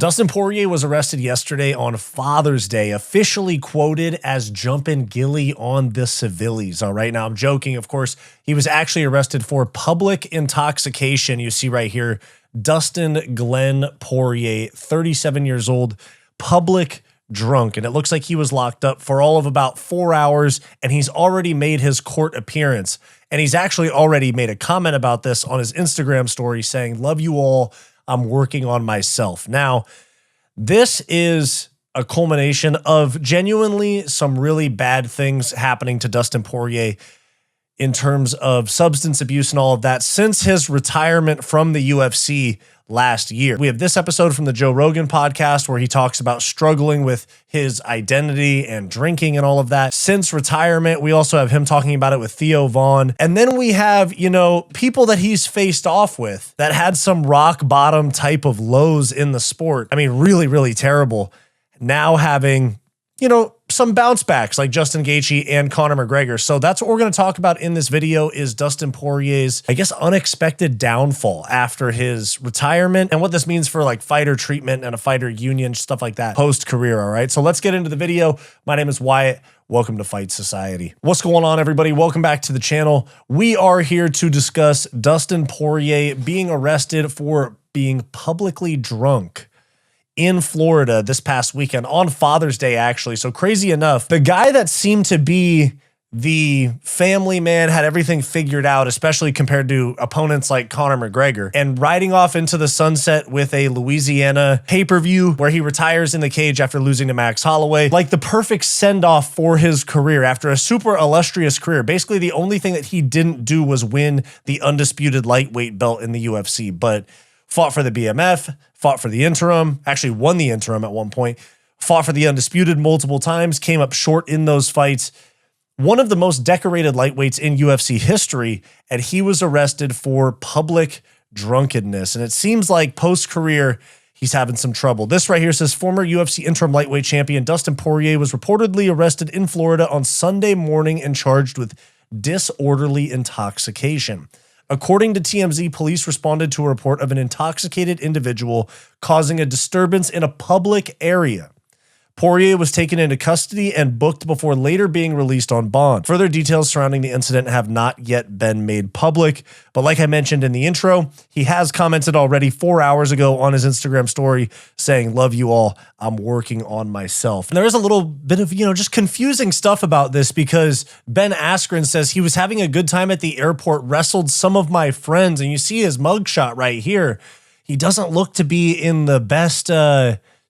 Dustin Poirier was arrested yesterday on Father's Day, officially quoted as jumping Gilly on the civilies. All right, now I'm joking. Of course, he was actually arrested for public intoxication. You see right here, Dustin Glenn Poirier, 37 years old, public drunk. And it looks like he was locked up for all of about 4 hours, and he's already made his court appearance. And he's actually already made a comment about this on his Instagram story saying, "Love you all. I'm working on myself." Now, this is a culmination of genuinely some really bad things happening to Dustin Poirier in terms of substance abuse and all of that since his retirement from the UFC last year. We have this episode from the Joe Rogan podcast where he talks about struggling with his identity and drinking and all of that since retirement. We also have him talking about it with Theo Vaughn. And then we have, people that he's faced off with that had some rock bottom type of lows in the sport. I mean, really, really terrible. Now having, some bounce backs like Justin Gaethje and Conor McGregor. So that's what we're going to talk about in this video is Dustin Poirier's, unexpected downfall after his retirement and what this means for like fighter treatment and a fighter union, stuff like that post-career. All right. So let's get into the video. My name is Wyatt. Welcome to Fight Society. What's going on, everybody? Welcome back to the channel. We are here to discuss Dustin Poirier being arrested for being publicly drunk in Florida this past weekend on Father's Day, actually. So crazy enough, the guy that seemed to be the family man had everything figured out, especially compared to opponents like Conor McGregor, and riding off into the sunset with a Louisiana pay-per-view where he retires in the cage after losing to Max Holloway, like the perfect send-off for his career after a super illustrious career. Basically, the only thing that he didn't do was win the undisputed lightweight belt in the UFC, but fought for the BMF, fought for the interim, actually won the interim at one point, fought for the undisputed multiple times, came up short in those fights. One of the most decorated lightweights in UFC history, and he was arrested for public drunkenness. And it seems like post-career, he's having some trouble. This right here says former UFC interim lightweight champion Dustin Poirier was reportedly arrested in Florida on Sunday morning and charged with disorderly intoxication. According to TMZ, police responded to a report of an intoxicated individual causing a disturbance in a public area. Poirier was taken into custody and booked before later being released on bond. Further details surrounding the incident have not yet been made public, but like I mentioned in the intro, he has commented already 4 hours ago on his Instagram story saying, "Love you all, I'm working on myself." And there is a little bit of, just confusing stuff about this because Ben Askren says he was having a good time at the airport, wrestled some of my friends, and you see his mugshot right here. He doesn't look to be in the best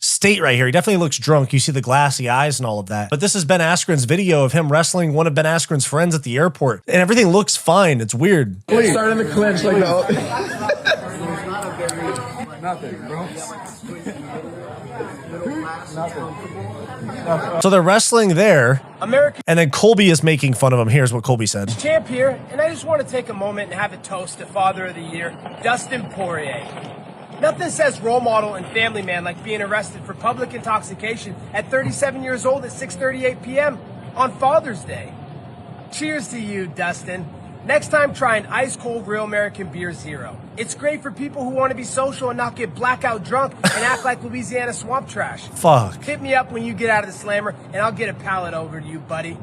state right here. He definitely looks drunk. You see the glassy eyes and all of that. But this is Ben Askren's video of him wrestling one of Ben Askren's friends at the airport. And everything looks fine. It's weird. Wait, start in the clinch like that. Nothing, bro. So they're wrestling there. And then Colby is making fun of him. Here's what Colby said. Champ here, and I just want to take a moment and have a toast to Father of the Year, Dustin Poirier. Nothing says role model and family man like being arrested for public intoxication at 37 years old at 6:38 p.m. on Father's Day. Cheers to you, Dustin. Next time, try an ice-cold Real American Beer Zero. It's great for people who want to be social and not get blackout drunk and act like Louisiana swamp trash. Fuck. Hit me up when you get out of the slammer, and I'll get a pallet over to you, buddy.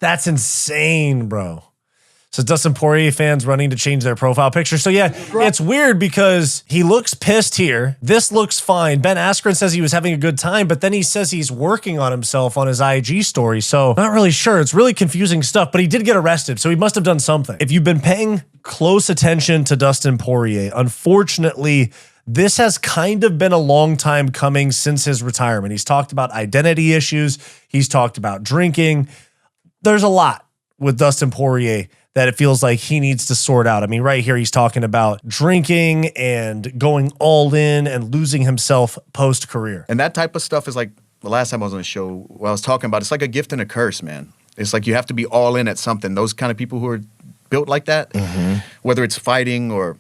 That's insane, bro. So Dustin Poirier fans running to change their profile picture. So yeah, it's weird because he looks pissed here. This looks fine. Ben Askren says he was having a good time, but then he says he's working on himself on his IG story. So not really sure. It's really confusing stuff, but he did get arrested. So he must have done something. If you've been paying close attention to Dustin Poirier, unfortunately, this has kind of been a long time coming since his retirement. He's talked about identity issues. He's talked about drinking. There's a lot with Dustin Poirier that it feels like he needs to sort out. I mean, right here, he's talking about drinking and going all in and losing himself post-career. And that type of stuff is like, the last time I was on the show, what I was talking about, it's like a gift and a curse, man. It's like you have to be all in at something. Those kind of people who are built like that, whether it's fighting or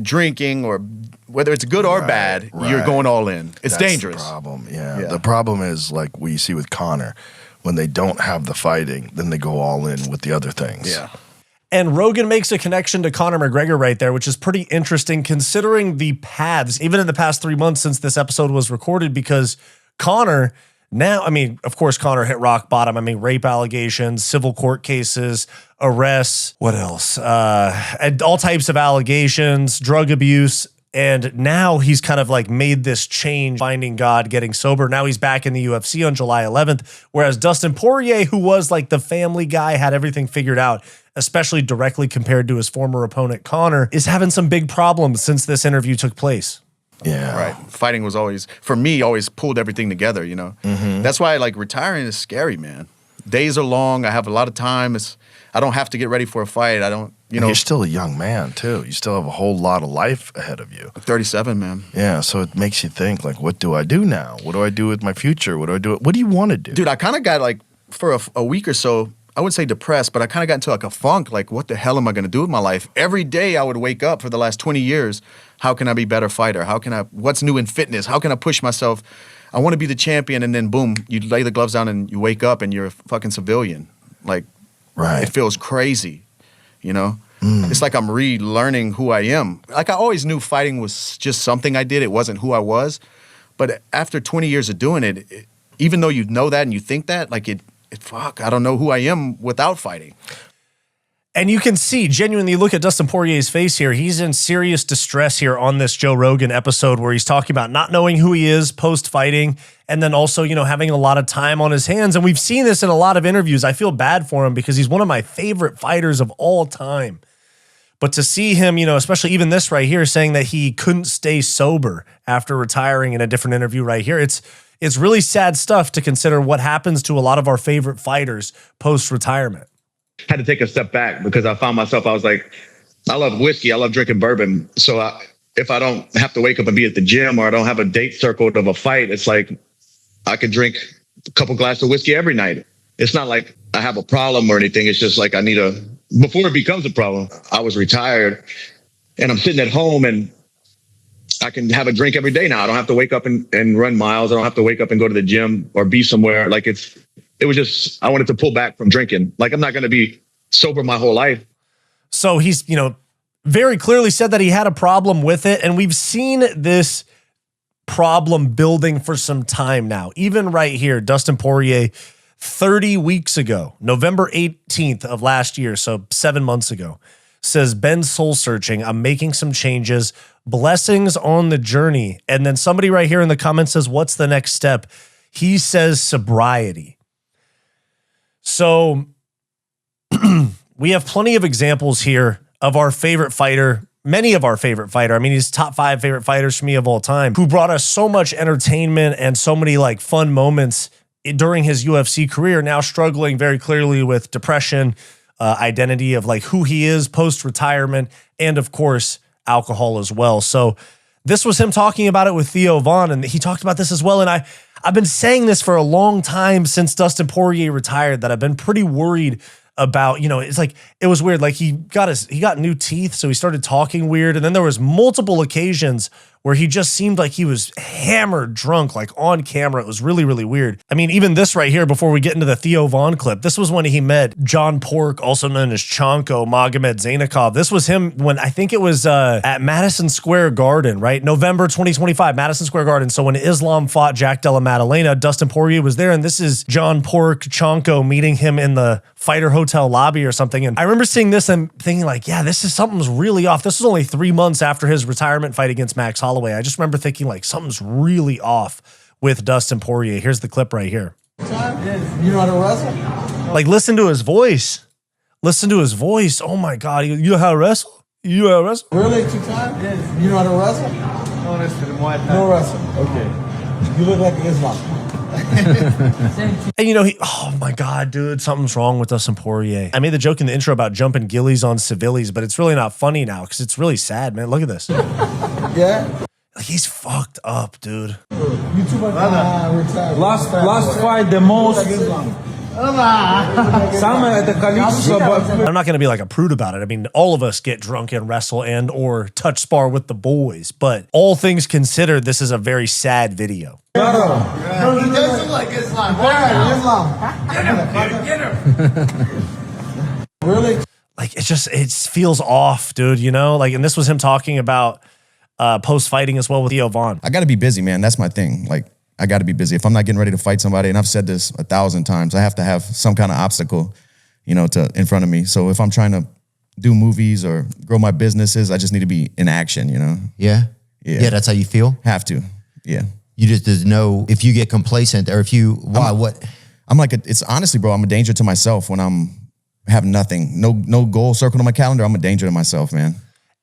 drinking or whether it's good or bad, you're going all in. It's dangerous. That's the problem, yeah. The problem is like we see with Conor. When they don't have the fighting, then they go all in with the other things. Yeah. And Rogan makes a connection to Conor McGregor right there, which is pretty interesting considering the paths, even in the past 3 months since this episode was recorded, because Conor now, I mean, of course, Conor hit rock bottom. I mean, rape allegations, civil court cases, arrests, what else? And all types of allegations, drug abuse. And now he's kind of like made this change, finding God, getting sober. Now he's back in the UFC on July 11th. Whereas Dustin Poirier, who was like the family guy, had everything figured out, especially directly compared to his former opponent, Conor, is having some big problems since this interview took place. Yeah. Right. Fighting was always, for me, always pulled everything together, you know? That's why, like, retiring is scary, man. Days are long. I have a lot of time. I don't have to get ready for a fight. I don't, you know. You're still a young man, too. You still have a whole lot of life ahead of you. 37, man. Yeah, so it makes you think, like, what do I do now? What do I do with my future? What do I do? What do you want to do? Dude, I kind of got, like, for a week or so, I wouldn't say depressed, but I kind of got into, like, a funk. Like, what the hell am I going to do with my life? Every day I would wake up for the last 20 years. How can I be a better fighter? What's new in fitness? How can I push myself? I want to be the champion, and then boom, you lay the gloves down and you wake up and you're a fucking civilian. Like, right. It feels crazy, you know? It's like I'm relearning who I am. Like, I always knew fighting was just something I did. It wasn't who I was. But after 20 years of doing it, even though you know that and you think that, like, fuck, I don't know who I am without fighting. And you can see, genuinely look at Dustin Poirier's face here. He's in serious distress here on this Joe Rogan episode where he's talking about not knowing who he is post-fighting and then also, you know, having a lot of time on his hands. And we've seen this in a lot of interviews. I feel bad for him because he's one of my favorite fighters of all time. But to see him, you know, especially even this right here, saying that he couldn't stay sober after retiring in a different interview right here, it's really sad stuff to consider what happens to a lot of our favorite fighters post-retirement. Had to take a step back because I found myself, I was like, I love whiskey. I love drinking bourbon. So if I don't have to wake up and be at the gym or I don't have a date circled of a fight, it's like I could drink a couple glasses of whiskey every night. It's not like I have a problem or anything. It's just like before it becomes a problem, I was retired and I'm sitting at home and I can have a drink every day now. I don't have to wake up and run miles. I don't have to wake up and go to the gym or be somewhere. Like it was just, I wanted to pull back from drinking. Like, I'm not going to be sober my whole life. So he's, you know, very clearly said that he had a problem with it. And we've seen this problem building for some time now. Even right here, Dustin Poirier, 30 weeks ago, November 18th of last year, so 7 months ago, says, been soul searching. I'm making some changes. Blessings on the journey. And then somebody right here in the comments says, what's the next step? He says sobriety. So we have plenty of examples here of our favorite fighter, many of our favorite fighter. I mean, he's top 5 favorite fighters for me of all time, who brought us so much entertainment and so many like fun moments during his UFC career, now struggling very clearly with depression, identity of like who he is post-retirement, and of course, alcohol as well. So this was him talking about it with Theo Von, and he talked about this as well. And I've been saying this for a long time since Dustin Poirier retired, that I've been pretty worried about, you know, it's like, it was weird. Like he got new teeth. So he started talking weird. And then there was multiple occasions where he just seemed like he was hammered drunk, like on camera. It was really, really weird. I mean, even this right here, before we get into the Theo Von clip, this was when he met John Pork, also known as Chanko Magomed Zainikov. This was him when I think it was at Madison Square Garden, right? November 2025, Madison Square Garden. So when Islam fought Jack Della Maddalena, Dustin Poirier was there. And this is John Pork, Chanko meeting him in the Fighter Hotel lobby or something. And I remember seeing this and thinking like, yeah, something's really off. This was only 3 months after his retirement fight against Max Holloway. I just remember thinking like something's really off with Dustin Poirier. Here's the clip right here. You know how to wrestle? Like, listen to his voice. Listen to his voice. Oh my God. You know how to wrestle? You know how to wrestle? Really? 2 times? Yes. You know how to wrestle? No wrestling, Muay Thai. No wrestle. Okay. You look like Islam. And you know, oh my God, dude, something's wrong with Dustin Poirier. I made the joke in the intro about jumping gillies on civilis, but it's really not funny now because it's really sad, man. Look at this. Yeah? Like, he's fucked up, dude. You too much retired. Last fight, the most. I'm not going to be like a prude about it. I mean, all of us get drunk and wrestle and or touch spar with the boys, but all things considered, this is a very sad video. No, he does look like Islam. Islam. Get him. Really? like, it feels off, dude, you know? Like, and this was him talking about post-fighting as well with Theo Vaughn. I got to be busy, man. That's my thing. Like, I got to be busy. If I'm not getting ready to fight somebody, and I've said this 1,000 times, I have to have some kind of obstacle, you know, in front of me. So if I'm trying to do movies or grow my businesses, I just need to be in action, you know? Yeah? Yeah, that's how you feel? Have to, yeah. You just there's no, if you get complacent or if you, I'm like, it's honestly, bro, I'm a danger to myself when have nothing, no goal circled on my calendar. I'm a danger to myself, man.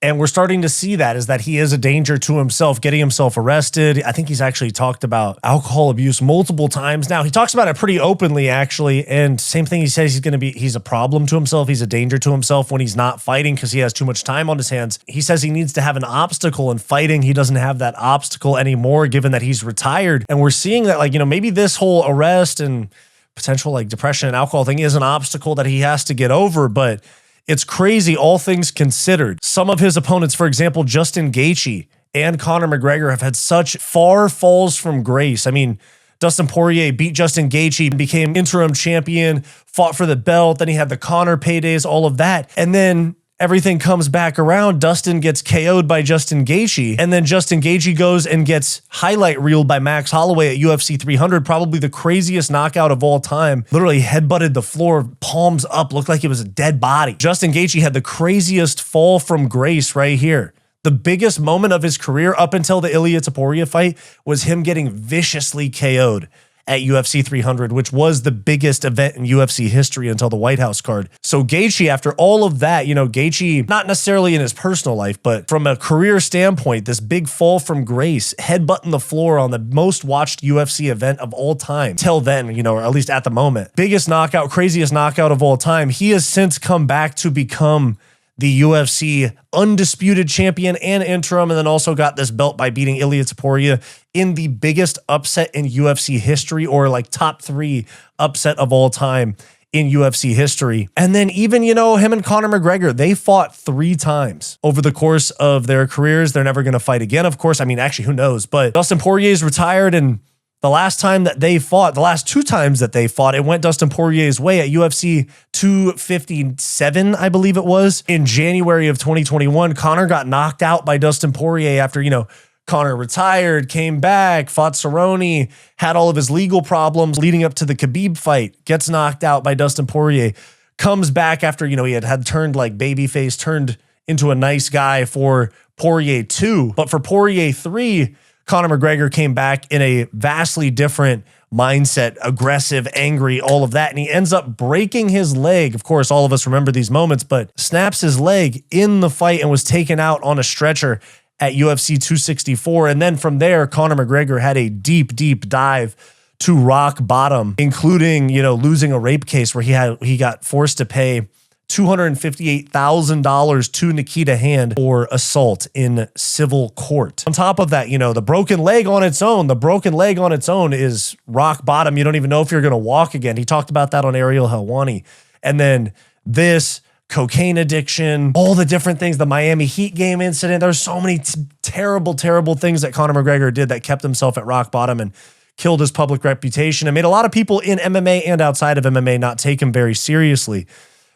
And we're starting to see that is that he is a danger to himself, getting himself arrested. I think he's actually talked about alcohol abuse multiple times now. He talks about it pretty openly, actually. And same thing, he says he's a problem to himself. He's a danger to himself when he's not fighting because he has too much time on his hands. He says he needs to have an obstacle in fighting. He doesn't have that obstacle anymore, given that he's retired. And we're seeing that, like, you know, maybe this whole arrest and potential like depression and alcohol thing is an obstacle that he has to get over, but it's crazy, all things considered. Some of his opponents, for example, Justin Gaethje and Conor McGregor, have had such far falls from grace. I mean, Dustin Poirier beat Justin Gaethje, became interim champion, fought for the belt, then he had the Conor paydays, all of that. And then everything comes back around. Dustin gets KO'd by Justin Gaethje, and then Justin Gaethje goes and gets highlight reeled by Max Holloway at UFC 300, probably the craziest knockout of all time. Literally headbutted the floor, palms up, looked like it was a dead body. Justin Gaethje had the craziest fall from grace right here. The biggest moment of his career up until the Ilia Topuria fight was him getting viciously KO'd at UFC 300, which was the biggest event in UFC history until the White House card. So Gaethje, after all of that, you know, Gaethje, not necessarily in his personal life, but from a career standpoint, this big fall from grace, headbutting the floor on the most watched UFC event of all time. Till then, you know, or at least at the moment. Biggest knockout, craziest knockout of all time. He has since come back to become the UFC undisputed champion and interim, and then also got this belt by beating Ilia Topuria in the biggest upset in UFC history, or like top 3 upset of all time in UFC history. And then even, you know, him and Conor McGregor, they fought 3 times over the course of their careers. They're never going to fight again, of course. I mean, actually, who knows? But Dustin Poirier's retired, and the last time that they fought, the last 2 times that they fought, it went Dustin Poirier's way at UFC 257, I believe it was. In January of 2021, Conor got knocked out by Dustin Poirier after, you know, Conor retired, came back, fought Cerrone, had all of his legal problems leading up to the Khabib fight, gets knocked out by Dustin Poirier, comes back after, you know, he had turned like babyface, turned into a nice guy for Poirier 2. But for Poirier 3, Conor McGregor came back in a vastly different mindset, aggressive, angry, all of that. And he ends up breaking his leg. Of course, all of us remember these moments, but snaps his leg in the fight and was taken out on a stretcher at UFC 264. And then from there, Conor McGregor had a deep, deep dive to rock bottom, including, you know, losing a rape case where he got forced to pay $258,000 to Nikita Hand for assault in civil court. On top of that, you know, the broken leg on its own is rock bottom. You don't even know if you're going to walk again. He talked about that on Ariel Helwani. And then this cocaine addiction, all the different things, the Miami Heat game incident. There's so many terrible, terrible things that Conor McGregor did that kept himself at rock bottom and killed his public reputation and made a lot of people in MMA and outside of MMA not take him very seriously.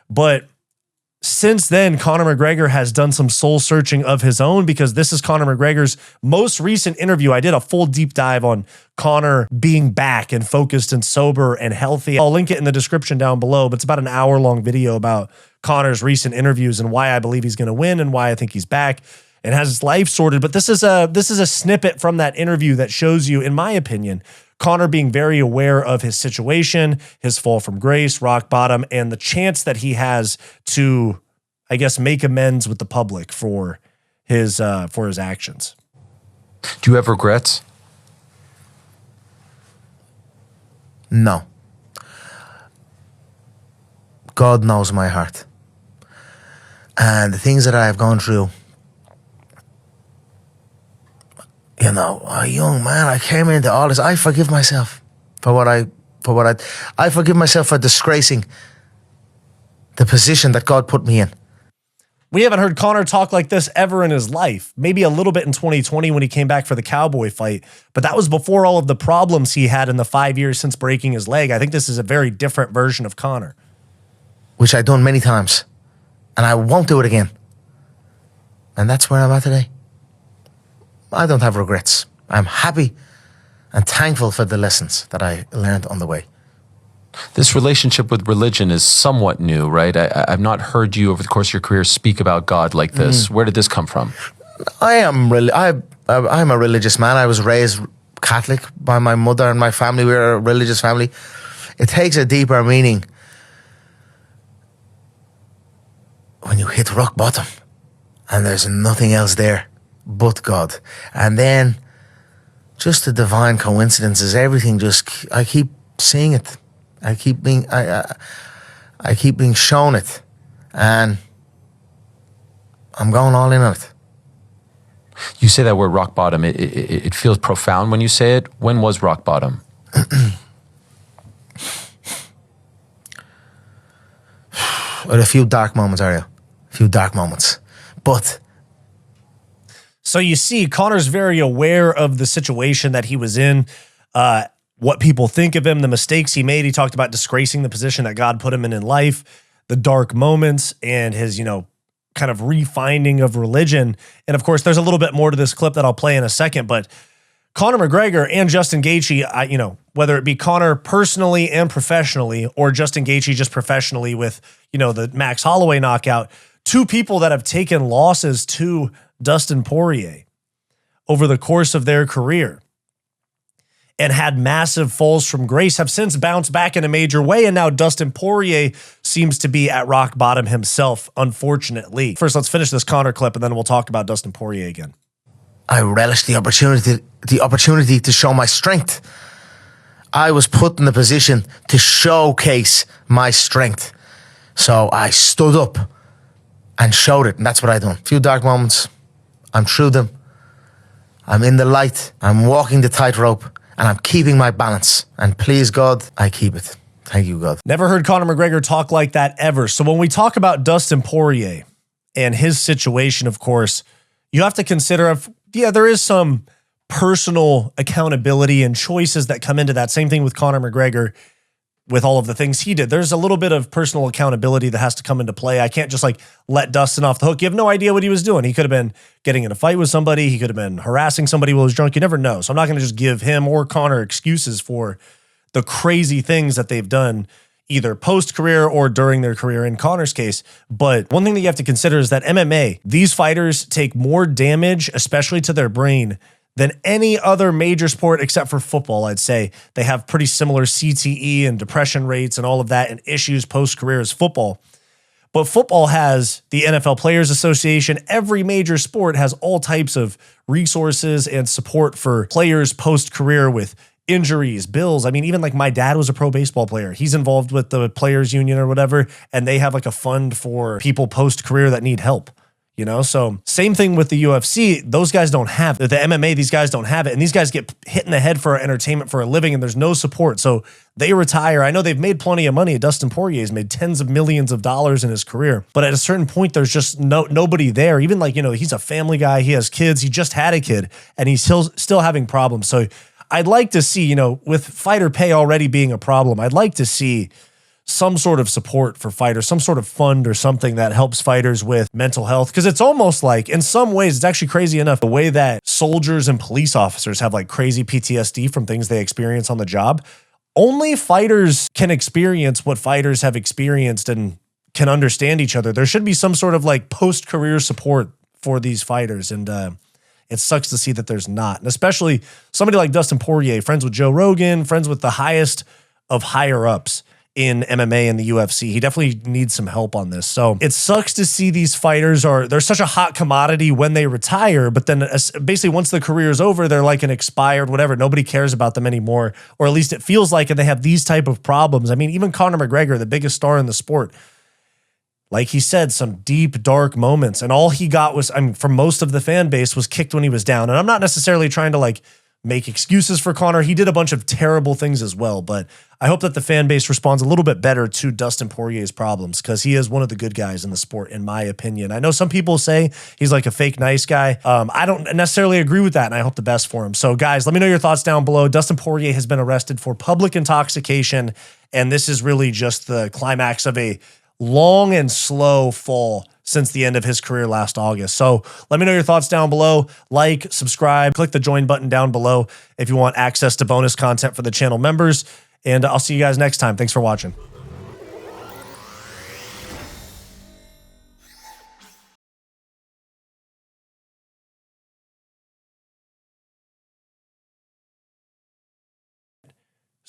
But since then, Conor McGregor has done some soul searching of his own, because this is Conor McGregor's most recent interview. I did a full deep dive on Conor being back and focused and sober and healthy. I'll link it in the description down below, but it's about an hour-long video about Conor's recent interviews and why I believe he's going to win and why I think he's back and has his life sorted. But this is a snippet from that interview that shows you, in my opinion, Conor being very aware of his situation, his fall from grace, rock bottom, and the chance that he has to, I guess, make amends with the public for his actions. Do you have regrets? No. God knows my heart. And the things that I have gone through, you know, a young man, I came into all this. I forgive myself for I forgive myself for disgracing the position that God put me in. We haven't heard Conor talk like this ever in his life. Maybe a little bit in 2020 when he came back for the Cowboy fight, but that was before all of the problems he had in the 5 years since breaking his leg. I think this is a very different version of Conor. Which I've done many times. And I won't do it again. And that's where I'm at today. I don't have regrets. I'm happy and thankful for the lessons that I learned on the way. This relationship with religion is somewhat new, right? I've not heard you over the course of your career speak about God like this. Where did this come from? I'm a religious man. I was raised Catholic by my mother and my family. We're a religious family. It takes a deeper meaning when you hit rock bottom and there's nothing else there but God. And then just the divine coincidences, everything just, I keep seeing it. I keep being shown it, and I'm going all in on it. You say that word rock bottom. It feels profound when you say it. When was rock bottom? With a few dark moments, Ariel. A few dark moments. But so you see, Conor's very aware of the situation that he was in, what people think of him, the mistakes he made. He talked about disgracing the position that God put him in life, the dark moments, and his, kind of refining of religion. And of course, there's a little bit more to this clip that I'll play in a second, but Conor McGregor and Justin Gaethje, whether it be Conor personally and professionally, or Justin Gaethje just professionally with, the Max Holloway knockout, two people that have taken losses to Dustin Poirier over the course of their career and had massive falls from grace, have since bounced back in a major way. And now Dustin Poirier seems to be at rock bottom himself, unfortunately. First, let's finish this Conor clip, and then we'll talk about Dustin Poirier again. I relish the opportunity to show my strength. I was put in the position to showcase my strength. So I stood up and showed it, and that's what I done. A few dark moments, I'm through them. I'm in the light, I'm walking the tightrope, and I'm keeping my balance. And please, God, I keep it. Thank you, God. Never heard Conor McGregor talk like that ever. So when we talk about Dustin Poirier and his situation, of course, you have to consider, there is some personal accountability and choices that come into that. Same thing with Conor McGregor with all of the things he did. There's a little bit of personal accountability that has to come into play. I can't just let Dustin off the hook. You have no idea what he was doing. He could have been getting in a fight with somebody. He could have been harassing somebody while he was drunk. You never know. So I'm not going to just give him or Conor excuses for the crazy things that they've done either post-career or during their career in Conor's case. But one thing that you have to consider is that MMA, these fighters take more damage, especially to their brain, than any other major sport except for football, I'd say. They have pretty similar CTE and depression rates and all of that and issues post-career as football. But football has the NFL Players Association. Every major sport has all types of resources and support for players post-career with injuries, bills. I mean, even my dad was a pro baseball player. He's involved with the Players Union or whatever, and they have a fund for people post-career that need help. So same thing with the UFC. Those guys don't have it. The MMA, these guys don't have it. And these guys get hit in the head for entertainment for a living, and there's no support. So they retire. I know they've made plenty of money. Dustin Poirier has made tens of millions of dollars in his career. But at a certain point, there's just nobody there. Even he's a family guy. He has kids. He just had a kid, and he's still having problems. So I'd like to see, with fighter pay already being a problem, I'd like to see some sort of support for fighters, some sort of fund or something that helps fighters with mental health. Because it's almost in some ways, it's actually crazy enough, the way that soldiers and police officers have crazy PTSD from things they experience on the job. Only fighters can experience what fighters have experienced and can understand each other. There should be some sort of post-career support for these fighters. And it sucks to see that there's not. And especially somebody like Dustin Poirier, friends with Joe Rogan, friends with the highest of higher ups in MMA and the UFC. He definitely needs some help on this. So it sucks to see these fighters they're such a hot commodity when they retire, but then basically once the career is over, they're an expired whatever. Nobody cares about them anymore, or at least it feels like, and they have these type of problems. I mean, even Conor McGregor, the biggest star in the sport, like he said, some deep, dark moments, and all he got was, from most of the fan base, was kicked when he was down. And I'm not necessarily trying to make excuses for Conor. He did a bunch of terrible things as well, but I hope that the fan base responds a little bit better to Dustin Poirier's problems, because he is one of the good guys in the sport, in my opinion. I know some people say he's a fake nice guy. I don't necessarily agree with that, and I hope the best for him. So guys, let me know your thoughts down below. Dustin Poirier has been arrested for public intoxication, and this is really just the climax of a long and slow fall since the end of his career last August. So let me know your thoughts down below. Like, subscribe, click the join button down below if you want access to bonus content for the channel members. And I'll see you guys next time. Thanks for watching.